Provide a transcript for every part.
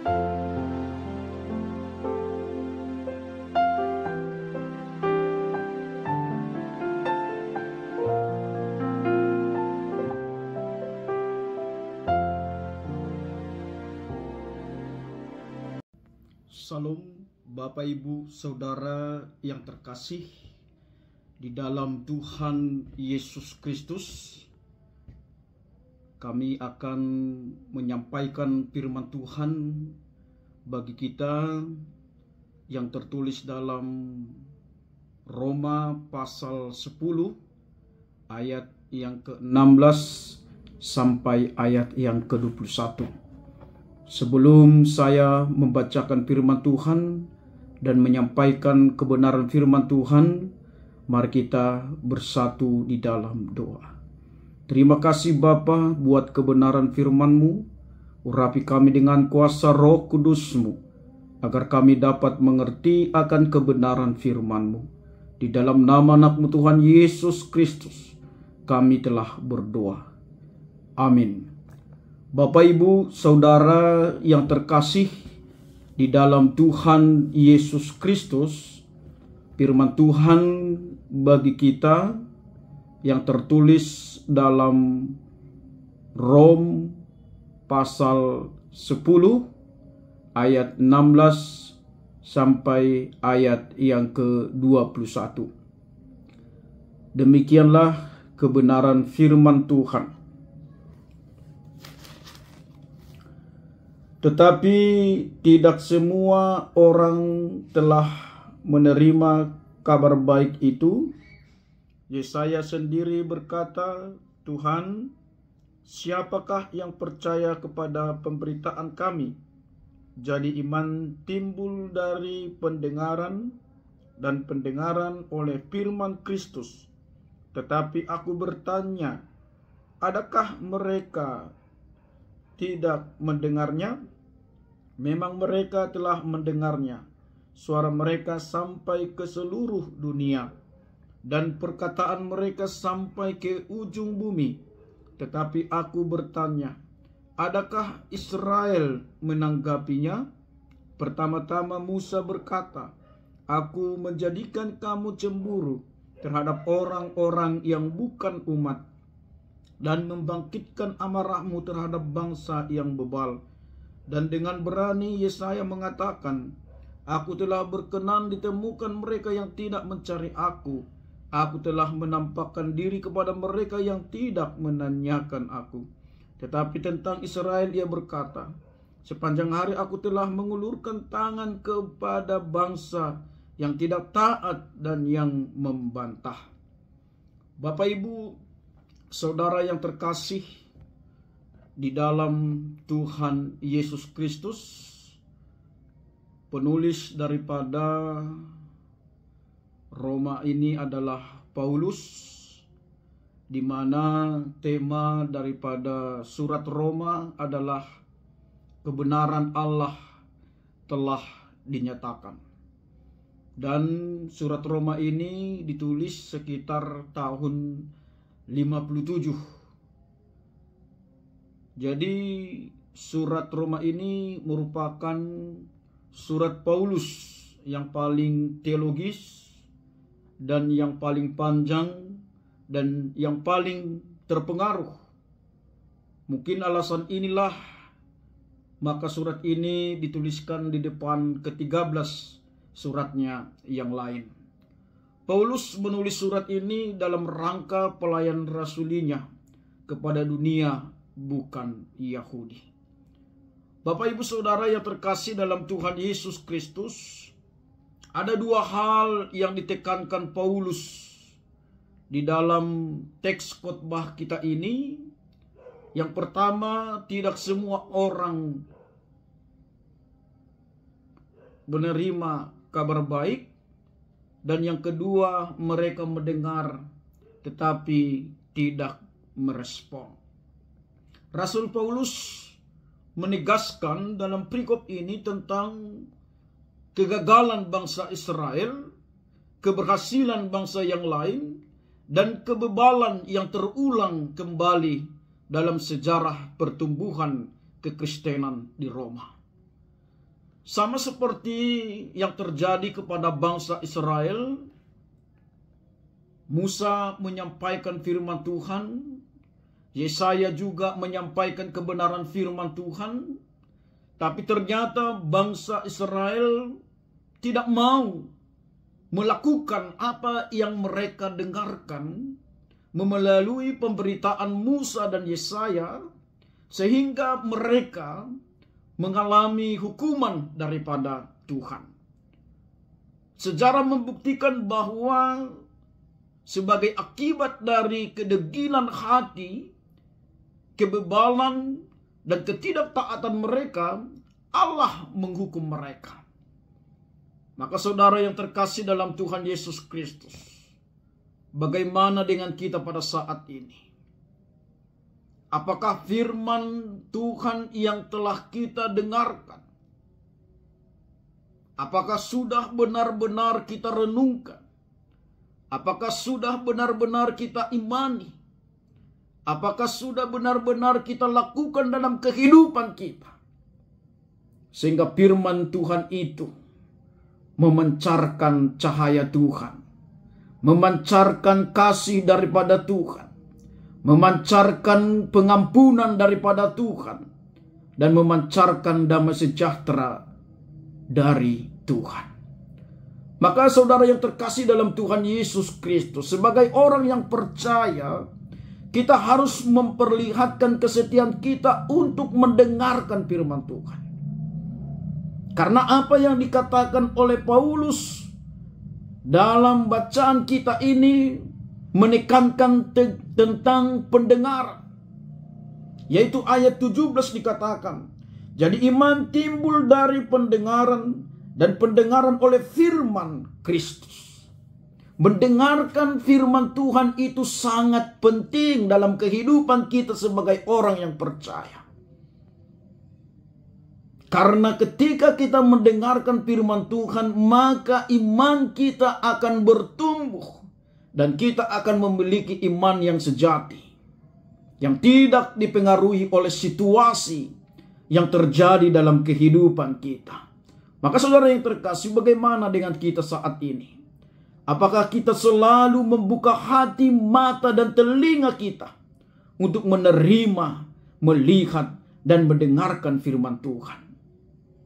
Salam Bapak Ibu Saudara yang terkasih di dalam Tuhan Yesus Kristus. Kami akan menyampaikan firman Tuhan bagi kita yang tertulis dalam Roma pasal 10 ayat yang ke-16 sampai ayat yang ke-21. Sebelum saya membacakan firman Tuhan dan menyampaikan kebenaran firman Tuhan, mari kita bersatu di dalam doa. Terima kasih Bapa buat kebenaran firman-Mu. Urapi kami dengan kuasa Roh Kudus-Mu, agar kami dapat mengerti akan kebenaran firman-Mu. Di dalam nama anak-Mu Tuhan Yesus Kristus, kami telah berdoa. Amin. Bapak Ibu Saudara yang terkasih di dalam Tuhan Yesus Kristus, firman Tuhan bagi kita yang tertulis dalam Rom pasal 10 ayat 16 sampai ayat yang ke-21. Demikianlah kebenaran firman Tuhan. Tetapi tidak semua orang telah menerima kabar baik itu. Yesaya sendiri berkata, Tuhan, siapakah yang percaya kepada pemberitaan kami? Jadi iman timbul dari pendengaran, dan pendengaran oleh firman Kristus. Tetapi aku bertanya, adakah mereka tidak mendengarnya? Memang mereka telah mendengarnya. Suara mereka sampai ke seluruh dunia, dan perkataan mereka sampai ke ujung bumi. Tetapi aku bertanya, adakah Israel menanggapinya? Pertama-tama Musa berkata, aku menjadikan kamu cemburu terhadap orang-orang yang bukan umat, dan membangkitkan amarahmu terhadap bangsa yang bebal. Dan dengan berani Yesaya mengatakan, aku telah berkenan ditemukan mereka yang tidak mencari aku. Aku telah menampakkan diri kepada mereka yang tidak menanyakan aku. Tetapi tentang Israel ia berkata, sepanjang hari aku telah mengulurkan tangan kepada bangsa yang tidak taat dan yang membantah. Bapak Ibu Saudara yang terkasih di dalam Tuhan Yesus Kristus, penulis daripada Roma ini adalah Paulus, di mana tema daripada surat Roma adalah kebenaran Allah telah dinyatakan. Dan surat Roma ini ditulis sekitar tahun 57. Jadi surat Roma ini merupakan surat Paulus yang paling teologis dan yang paling panjang dan yang paling terpengaruh. Mungkin alasan inilah maka surat ini dituliskan di depan ke-13 suratnya yang lain. Paulus menulis surat ini dalam rangka pelayan rasulinya kepada dunia bukan Yahudi. Bapak Ibu Saudara yang terkasih dalam Tuhan Yesus Kristus, ada dua hal yang ditekankan Paulus di dalam teks khotbah kita ini. Yang pertama, tidak semua orang menerima kabar baik. Dan yang kedua, mereka mendengar tetapi tidak merespon. Rasul Paulus menegaskan dalam perikop ini tentang kegagalan bangsa Israel, keberhasilan bangsa yang lain, dan kebebalan yang terulang kembali dalam sejarah pertumbuhan kekristenan di Roma. Sama seperti yang terjadi kepada bangsa Israel, Musa menyampaikan firman Tuhan, Yesaya juga menyampaikan kebenaran firman Tuhan, tapi ternyata bangsa Israel tidak mau melakukan apa yang mereka dengarkan melalui pemberitaan Musa dan Yesaya, sehingga mereka mengalami hukuman daripada Tuhan. Sejarah membuktikan bahwa sebagai akibat dari kedegilan hati, kebebalan, dan ketidaktaatan mereka, Allah menghukum mereka. Maka saudara yang terkasih dalam Tuhan Yesus Kristus, bagaimana dengan kita pada saat ini? Apakah firman Tuhan yang telah kita dengarkan, apakah sudah benar-benar kita renungkan? Apakah sudah benar-benar kita imani? Apakah sudah benar-benar kita lakukan dalam kehidupan kita? Sehingga firman Tuhan itu memancarkan cahaya Tuhan, memancarkan kasih daripada Tuhan, memancarkan pengampunan daripada Tuhan, dan memancarkan damai sejahtera dari Tuhan. Maka saudara yang terkasih dalam Tuhan Yesus Kristus, sebagai orang yang percaya, kita harus memperlihatkan kesetiaan kita untuk mendengarkan firman Tuhan. Karena apa yang dikatakan oleh Paulus dalam bacaan kita ini menekankan tentang pendengaran. Yaitu ayat 17 dikatakan, jadi iman timbul dari pendengaran, dan pendengaran oleh firman Kristus. Mendengarkan firman Tuhan itu sangat penting dalam kehidupan kita sebagai orang yang percaya. Karena ketika kita mendengarkan firman Tuhan, maka iman kita akan bertumbuh. Dan kita akan memiliki iman yang sejati, yang tidak dipengaruhi oleh situasi yang terjadi dalam kehidupan kita. Maka saudara yang terkasih, bagaimana dengan kita saat ini? Apakah kita selalu membuka hati, mata, dan telinga kita untuk menerima, melihat, dan mendengarkan firman Tuhan?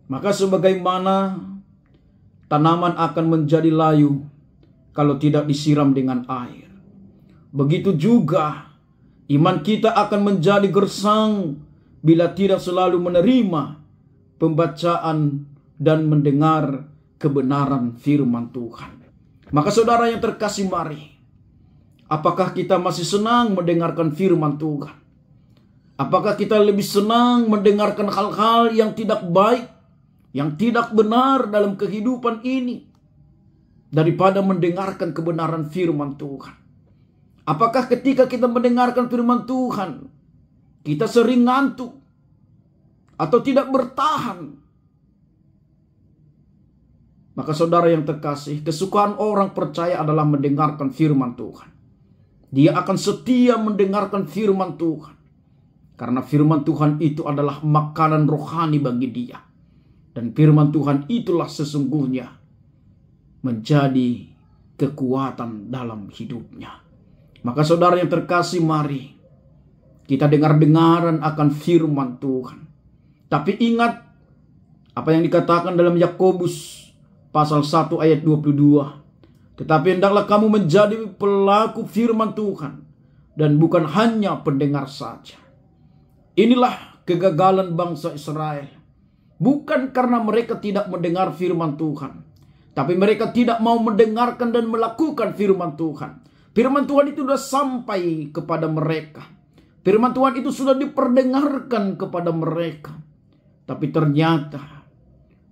Maka sebagaimana tanaman akan menjadi layu kalau tidak disiram dengan air, begitu juga iman kita akan menjadi gersang bila tidak selalu menerima pembacaan dan mendengar kebenaran firman Tuhan. Maka saudara yang terkasih, mari, apakah kita masih senang mendengarkan firman Tuhan? Apakah kita lebih senang mendengarkan hal-hal yang tidak baik, yang tidak benar dalam kehidupan ini, daripada mendengarkan kebenaran firman Tuhan? Apakah ketika kita mendengarkan firman Tuhan, kita sering ngantuk atau tidak bertahan? Maka saudara yang terkasih, kesukaan orang percaya adalah mendengarkan firman Tuhan. Dia akan setia mendengarkan firman Tuhan, karena firman Tuhan itu adalah makanan rohani bagi dia. Dan firman Tuhan itulah sesungguhnya menjadi kekuatan dalam hidupnya. Maka saudara yang terkasih, mari kita dengar-dengaran akan firman Tuhan. Tapi ingat apa yang dikatakan dalam Yakobus pasal 1 ayat 22. Tetapi hendaklah kamu menjadi pelaku firman Tuhan, dan bukan hanya pendengar saja. Inilah kegagalan bangsa Israel. Bukan karena mereka tidak mendengar firman Tuhan, tapi mereka tidak mau mendengarkan dan melakukan firman Tuhan. Firman Tuhan itu sudah sampai kepada mereka. Firman Tuhan itu sudah diperdengarkan kepada mereka. Tapi ternyata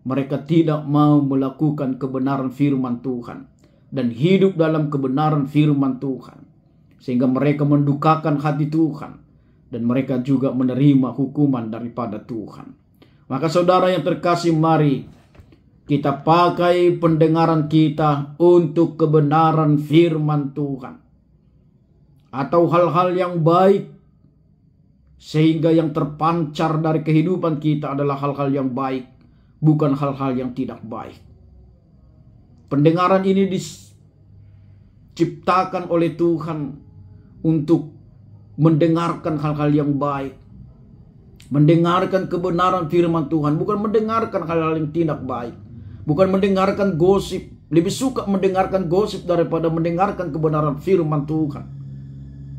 mereka tidak mau melakukan kebenaran firman Tuhan dan hidup dalam kebenaran firman Tuhan, sehingga mereka mendukakan hati Tuhan dan mereka juga menerima hukuman daripada Tuhan. Maka saudara yang terkasih, mari kita pakai pendengaran kita untuk kebenaran firman Tuhan, atau hal-hal yang baik, sehingga yang terpancar dari kehidupan kita adalah hal-hal yang baik, bukan hal-hal yang tidak baik. Pendengaran ini diciptakan oleh Tuhan untuk mendengarkan hal-hal yang baik, mendengarkan kebenaran firman Tuhan, bukan mendengarkan hal-hal yang tidak baik, bukan mendengarkan gosip. Lebih suka mendengarkan gosip daripada mendengarkan kebenaran firman Tuhan.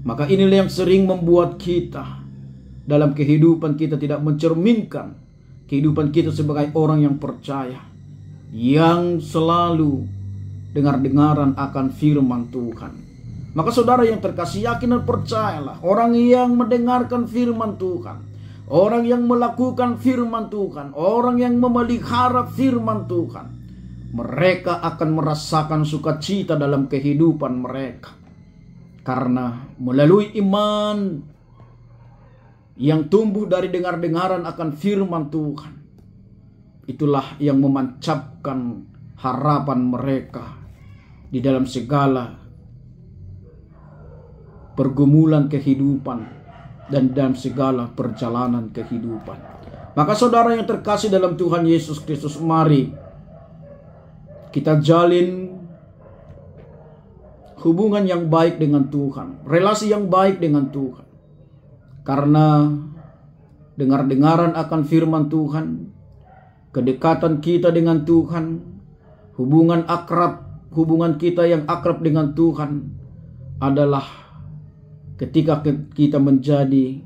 Maka inilah yang sering membuat kita dalam kehidupan kita tidak mencerminkan kehidupan kita sebagai orang yang percaya, yang selalu dengar-dengaran akan firman Tuhan. Maka saudara yang terkasih, yakin dan percayalah, orang yang mendengarkan firman Tuhan, orang yang melakukan firman Tuhan, orang yang memelihara firman Tuhan, mereka akan merasakan sukacita dalam kehidupan mereka. Karena melalui iman yang tumbuh dari dengar-dengaran akan firman Tuhan, itulah yang memancarkan harapan mereka di dalam segala pergumulan kehidupan dan dalam segala perjalanan kehidupan. Maka saudara yang terkasih dalam Tuhan Yesus Kristus, mari kita jalin hubungan yang baik dengan Tuhan, relasi yang baik dengan Tuhan. Karena dengar-dengaran akan firman Tuhan, kedekatan kita dengan Tuhan, hubungan kita yang akrab dengan Tuhan adalah ketika kita menjadi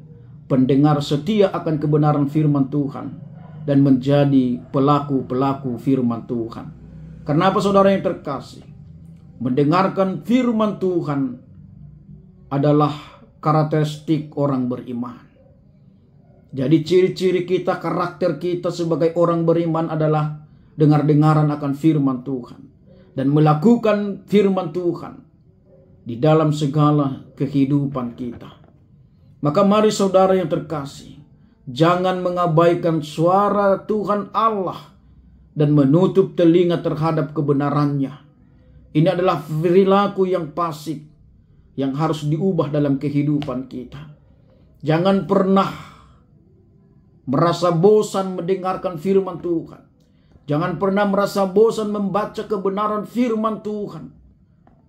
pendengar setia akan kebenaran firman Tuhan dan menjadi pelaku-pelaku firman Tuhan. Kenapa saudara yang terkasih? Mendengarkan firman Tuhan adalah karakteristik orang beriman. Jadi ciri-ciri kita, karakter kita sebagai orang beriman adalah dengar-dengaran akan firman Tuhan dan melakukan firman Tuhan di dalam segala kehidupan kita. Maka mari saudara yang terkasih, jangan mengabaikan suara Tuhan Allah dan menutup telinga terhadap kebenarannya. Ini adalah perilaku yang pasif yang harus diubah dalam kehidupan kita. Jangan pernah merasa bosan mendengarkan firman Tuhan. Jangan pernah merasa bosan membaca kebenaran firman Tuhan.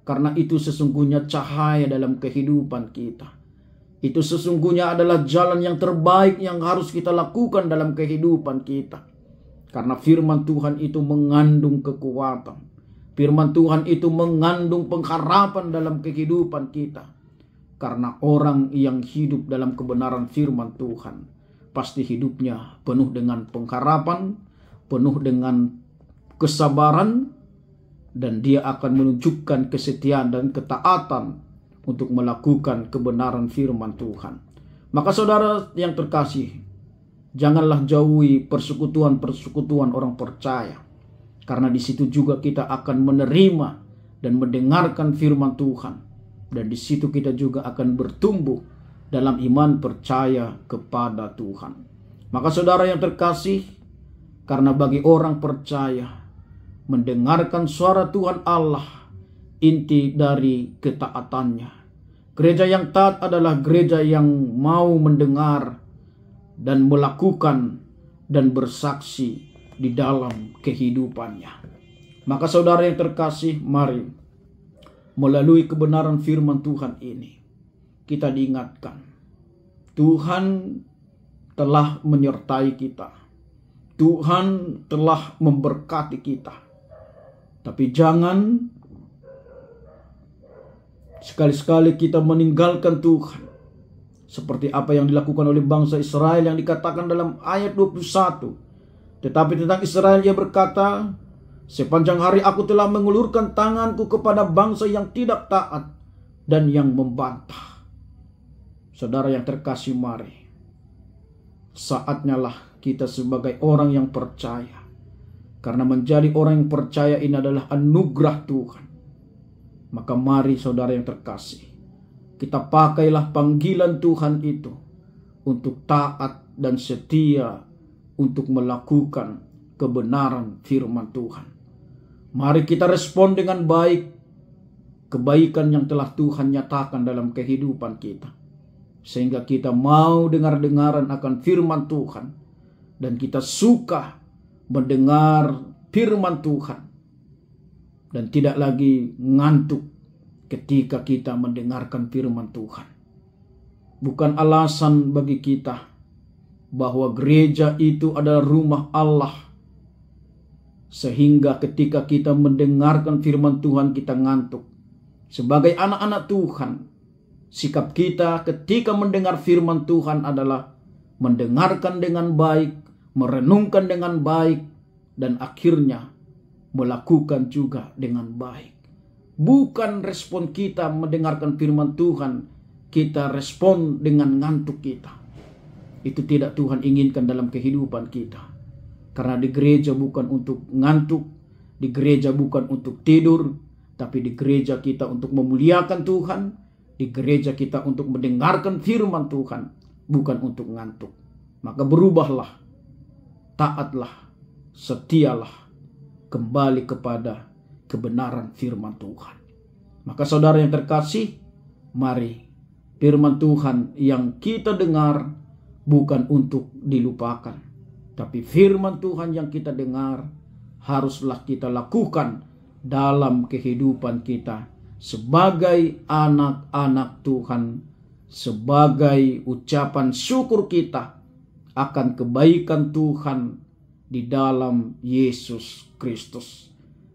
Karena itu sesungguhnya cahaya dalam kehidupan kita. Itu sesungguhnya adalah jalan yang terbaik yang harus kita lakukan dalam kehidupan kita. Karena firman Tuhan itu mengandung kekuatan. Firman Tuhan itu mengandung pengharapan dalam kehidupan kita. Karena orang yang hidup dalam kebenaran firman Tuhan, pasti hidupnya penuh dengan pengharapan, penuh dengan kesabaran, dan dia akan menunjukkan kesetiaan dan ketaatan untuk melakukan kebenaran firman Tuhan. Maka saudara yang terkasih, janganlah jauhi persekutuan-persekutuan orang percaya. Karena di situ juga kita akan menerima dan mendengarkan firman Tuhan. Dan di situ kita juga akan bertumbuh dalam iman percaya kepada Tuhan. Maka saudara yang terkasih, karena bagi orang percaya, mendengarkan suara Tuhan Allah inti dari ketaatannya. Gereja yang taat adalah gereja yang mau mendengar dan melakukan dan bersaksi di dalam kehidupannya. Maka saudara yang terkasih, mari melalui kebenaran firman Tuhan ini kita diingatkan, Tuhan telah menyertai kita. Tuhan telah memberkati kita. Tapi jangan sekali-sekali kita meninggalkan Tuhan. Seperti apa yang dilakukan oleh bangsa Israel yang dikatakan dalam ayat 21. Tetapi tentang Israel ia berkata, sepanjang hari aku telah mengulurkan tanganku kepada bangsa yang tidak taat dan yang membantah. Saudara yang terkasih, mari saatnya lah kita sebagai orang yang percaya. Karena menjadi orang yang percaya ini adalah anugerah Tuhan. Maka mari saudara yang terkasih, kita pakailah panggilan Tuhan itu untuk taat dan setia untuk melakukan kebenaran firman Tuhan. Mari kita respon dengan baik kebaikan yang telah Tuhan nyatakan dalam kehidupan kita. Sehingga kita mau dengar-dengaran akan firman Tuhan. Dan kita suka mendengar firman Tuhan dan tidak lagi ngantuk ketika kita mendengarkan firman Tuhan. Bukan alasan bagi kita bahwa gereja itu adalah rumah Allah, sehingga ketika kita mendengarkan firman Tuhan kita ngantuk. Sebagai anak-anak Tuhan, sikap kita ketika mendengar firman Tuhan adalah mendengarkan dengan baik, merenungkan dengan baik, dan akhirnya melakukan juga dengan baik. Bukan respon kita mendengarkan firman Tuhan, kita respon dengan ngantuk kita. Itu tidak Tuhan inginkan dalam kehidupan kita. Karena di gereja bukan untuk ngantuk, di gereja bukan untuk tidur, tapi di gereja kita untuk memuliakan Tuhan, di gereja kita untuk mendengarkan firman Tuhan, bukan untuk ngantuk. Maka berubahlah, taatlah, setialah, kembali kepada kebenaran firman Tuhan. Maka saudara yang terkasih, mari firman Tuhan yang kita dengar bukan untuk dilupakan, tapi firman Tuhan yang kita dengar haruslah kita lakukan dalam kehidupan kita sebagai anak-anak Tuhan, sebagai ucapan syukur kita akan kebaikan Tuhan di dalam Yesus Kristus.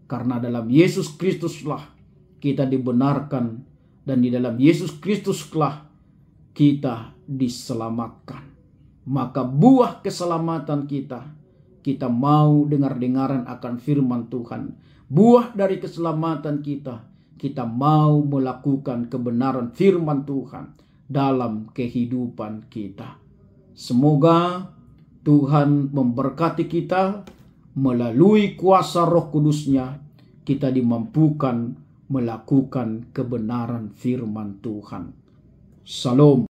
Karena dalam Yesus Kristuslah kita dibenarkan, dan di dalam Yesus Kristuslah kita diselamatkan. Maka buah keselamatan kita mau dengar-dengaran akan firman Tuhan. Buah dari keselamatan kita mau melakukan kebenaran firman Tuhan dalam kehidupan kita. Semoga Tuhan memberkati kita melalui kuasa Roh Kudus-Nya, kita dimampukan melakukan kebenaran firman Tuhan. Shalom.